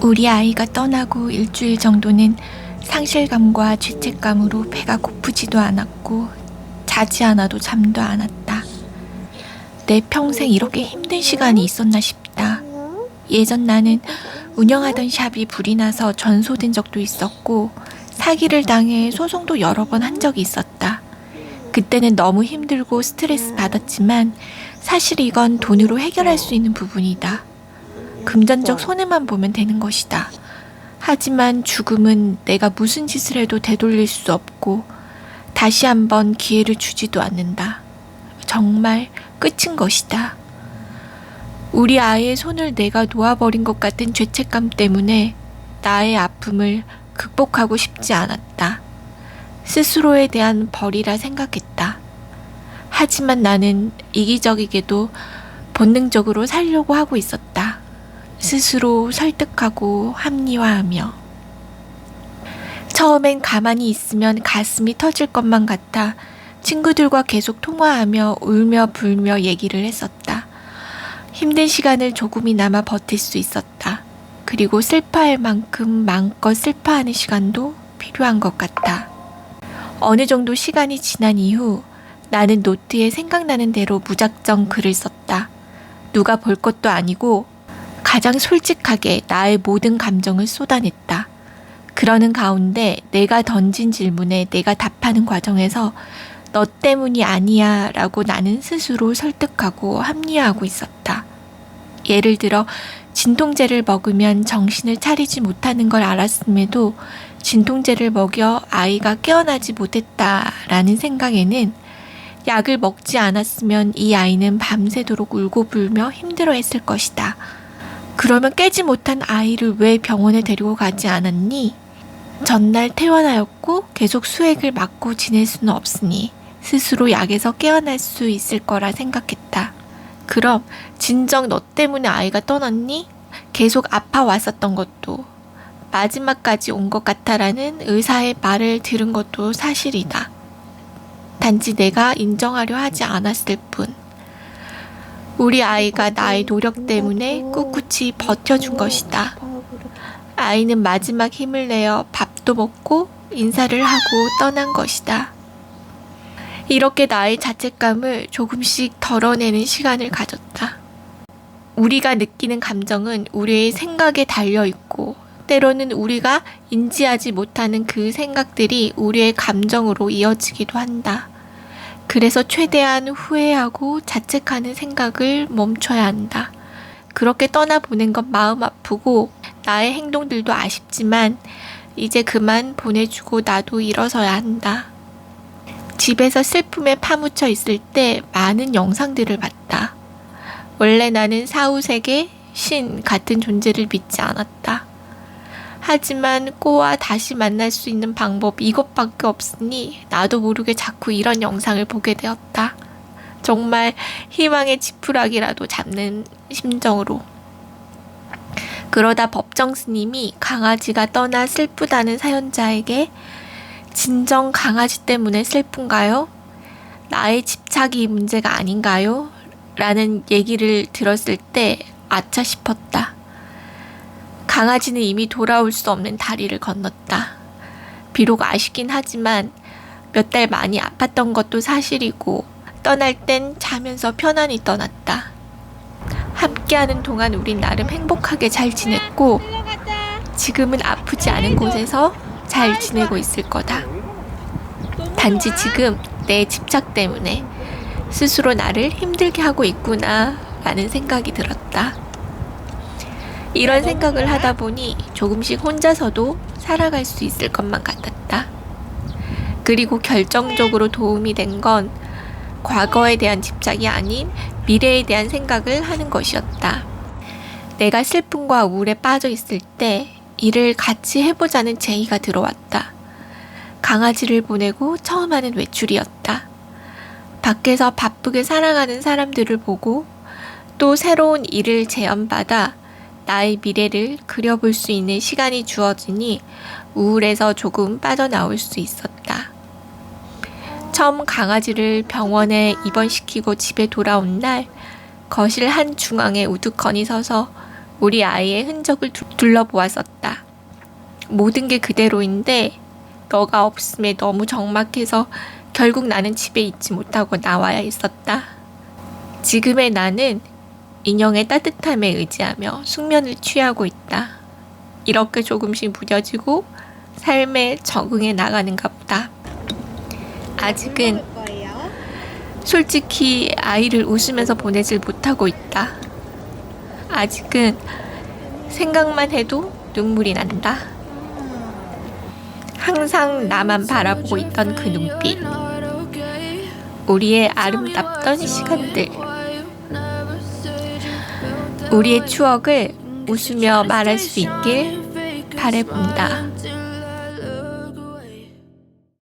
우리 아이가 떠나고 일주일 정도는 상실감과 죄책감으로 배가 고프지도 않았고 자지 않아도 잠도 안 왔다. 내 평생 이렇게 힘든 시간이 있었나 싶다. 예전 나는 운영하던 샵이 불이 나서 전소된 적도 있었고 사기를 당해 소송도 여러 번 한 적이 있었다. 그때는 너무 힘들고 스트레스 받았지만 사실 이건 돈으로 해결할 수 있는 부분이다. 금전적 손해만 보면 되는 것이다. 하지만 죽음은 내가 무슨 짓을 해도 되돌릴 수 없고 다시 한번 기회를 주지도 않는다. 정말 끝인 것이다. 우리 아이의 손을 내가 놓아버린 것 같은 죄책감 때문에 나의 아픔을 극복하고 싶지 않았다. 스스로에 대한 벌이라 생각했다. 하지만 나는 이기적이게도 본능적으로 살려고 하고 있었다. 스스로 설득하고 합리화하며. 처음엔 가만히 있으면 가슴이 터질 것만 같아 친구들과 계속 통화하며 울며 불며 얘기를 했었다. 힘든 시간을 조금이나마 버틸 수 있었다. 그리고 슬퍼할 만큼 마음껏 슬퍼하는 시간도 필요한 것 같다. 어느 정도 시간이 지난 이후 나는 노트에 생각나는 대로 무작정 글을 썼다. 누가 볼 것도 아니고 가장 솔직하게 나의 모든 감정을 쏟아냈다. 그러는 가운데 내가 던진 질문에 내가 답하는 과정에서 너 때문이 아니야 라고 나는 스스로 설득하고 합리화하고 있었다. 예를 들어 진통제를 먹으면 정신을 차리지 못하는 걸 알았음에도 진통제를 먹여 아이가 깨어나지 못했다라는 생각에는 약을 먹지 않았으면 이 아이는 밤새도록 울고 불며 힘들어했을 것이다. 그러면 깨지 못한 아이를 왜 병원에 데리고 가지 않았니? 전날 퇴원하였고 계속 수액을 맞고 지낼 수는 없으니 스스로 약에서 깨어날 수 있을 거라 생각했다. 그럼 진정 너 때문에 아이가 떠났니? 계속 아파왔었던 것도 마지막까지 온 것 같아라는 의사의 말을 들은 것도 사실이다. 단지 내가 인정하려 하지 않았을 뿐. 우리 아이가 나의 노력 때문에 꿋꿋이 버텨준 것이다. 아이는 마지막 힘을 내어 밥도 먹고 인사를 하고 떠난 것이다. 이렇게 나의 자책감을 조금씩 덜어내는 시간을 가졌다. 우리가 느끼는 감정은 우리의 생각에 달려있고 때로는 우리가 인지하지 못하는 그 생각들이 우리의 감정으로 이어지기도 한다. 그래서 최대한 후회하고 자책하는 생각을 멈춰야 한다. 그렇게 떠나보낸 건 마음 아프고 나의 행동들도 아쉽지만 이제 그만 보내주고 나도 일어서야 한다. 집에서 슬픔에 파묻혀 있을 때 많은 영상들을 봤다. 원래 나는 사후세계, 신 같은 존재를 믿지 않았다. 하지만 꼬와 다시 만날 수 있는 방법 이것밖에 없으니 나도 모르게 자꾸 이런 영상을 보게 되었다. 정말 희망의 지푸라기라도 잡는 심정으로. 그러다 법정 스님이 강아지가 떠나 슬프다는 사연자에게 진정 강아지 때문에 슬픈가요? 나의 집착이 문제가 아닌가요? 라는 얘기를 들었을 때 아차 싶었다. 강아지는 이미 돌아올 수 없는 다리를 건넜다. 비록 아쉽긴 하지만 몇 달 많이 아팠던 것도 사실이고 떠날 땐 자면서 편안히 떠났다. 함께하는 동안 우린 나름 행복하게 잘 지냈고 지금은 아프지 않은 곳에서 잘 지내고 있을 거다. 단지 지금 내 집착 때문에 스스로 나를 힘들게 하고 있구나 라는 생각이 들었다. 이런 생각을 하다 보니 조금씩 혼자서도 살아갈 수 있을 것만 같았다. 그리고 결정적으로 도움이 된 건 과거에 대한 집착이 아닌 미래에 대한 생각을 하는 것이었다. 내가 슬픔과 우울에 빠져 있을 때 일을 같이 해보자는 제의가 들어왔다. 강아지를 보내고 처음 하는 외출이었다. 밖에서 바쁘게 살아가는 사람들을 보고 또 새로운 일을 제안받아 나의 미래를 그려볼 수 있는 시간이 주어지니 우울에서 조금 빠져나올 수 있었다. 처음 강아지를 병원에 입원시키고 집에 돌아온 날 거실 한 중앙에 우두커니 서서 우리 아이의 흔적을 둘러보았었다. 모든 게 그대로인데 너가 없음에 너무 적막해서 결국 나는 집에 있지 못하고 나와야 했었다. 지금의 나는 인형의 따뜻함에 의지하며 숙면을 취하고 있다. 이렇게 조금씩 무뎌지고 삶에 적응해 나가는가 보다. 아직은 솔직히 아이를 웃으면서 보내질 못하고 있다. 아직은 생각만 해도 눈물이 난다. 항상 나만 바라보고 있던 그 눈빛. 우리의 아름답던 시간들. 우리의 추억을 웃으며 말할 수 있길 바라본다.